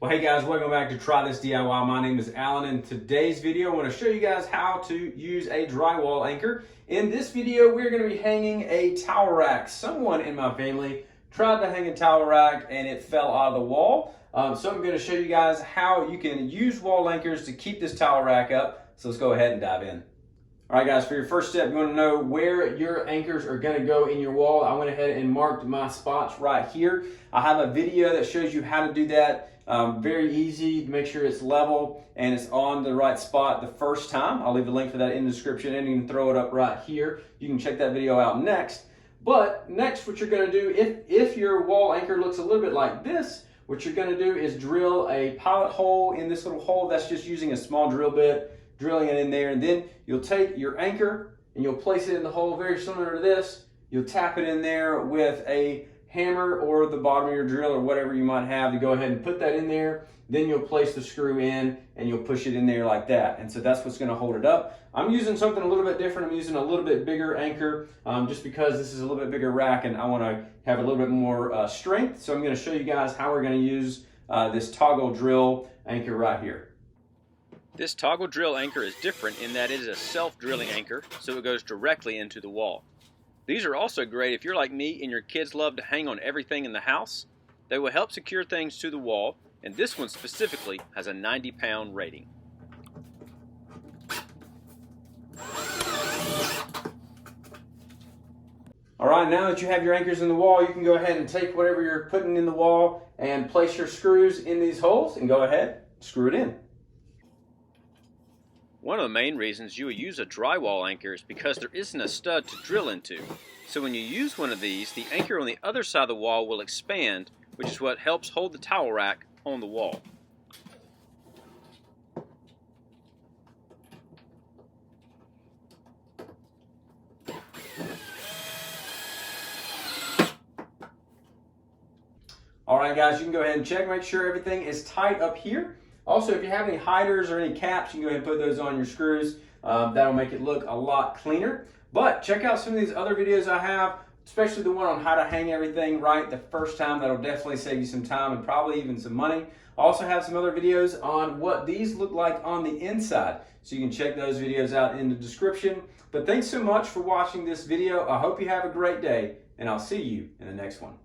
Well, hey guys, welcome back to Try This DIY. My name is Alan. In today's video, I want to show you guys how to use a drywall anchor. In this video, we're going to be hanging a towel rack. Someone in my family tried to hang a towel rack and it fell out of the wall. So I'm going to show you guys how you can use wall anchors to keep this towel rack up. So let's go ahead and dive in. All right, guys, for your first step, you want to know where your anchors are going to go in your wall. I went ahead and marked my spots right here. I have a video that shows you how to do that. Very easy to make sure it's level and it's on the right spot the first time. I'll leave a link for that in the description, and you can throw it up right here. You can check that video out next. But next, what you're going to do, if your wall anchor looks a little bit like this, what you're going to do is drill a pilot hole in this little hole. That's just using a small drill bit, drilling it in there, and then you'll take your anchor and you'll place it in the hole very similar to this. You'll tap it in there with a hammer or the bottom of your drill or whatever you might have to go ahead and put that in there. Then you'll place the screw in and you'll push it in there like that. And so that's what's going to hold it up. I'm using something a little bit different. I'm using a little bit bigger anchor just because this is a little bit bigger rack and I want to have a little bit more strength. So I'm going to show you guys how we're going to use this toggle drill anchor right here. This toggle drill anchor is different in that it is a self-drilling anchor, so it goes directly into the wall. These are also great if you're like me and your kids love to hang on everything in the house. They will help secure things to the wall, and this one specifically has a 90-pound rating. All right, now that you have your anchors in the wall, you can go ahead and take whatever you're putting in the wall and place your screws in these holes and go ahead, screw it in. One of the main reasons you would use a drywall anchor is because there isn't a stud to drill into. So when you use one of these, the anchor on the other side of the wall will expand, which is what helps hold the towel rack on the wall. All right, guys, you can go ahead and check, make sure everything is tight up here. Also, if you have any hiders or any caps, you can go ahead and put those on your screws. That'll make it look a lot cleaner. But check out some of these other videos I have, especially the one on how to hang everything right the first time. That'll definitely save you some time and probably even some money. I also have some other videos on what these look like on the inside. So you can check those videos out in the description. But thanks so much for watching this video. I hope you have a great day, and I'll see you in the next one.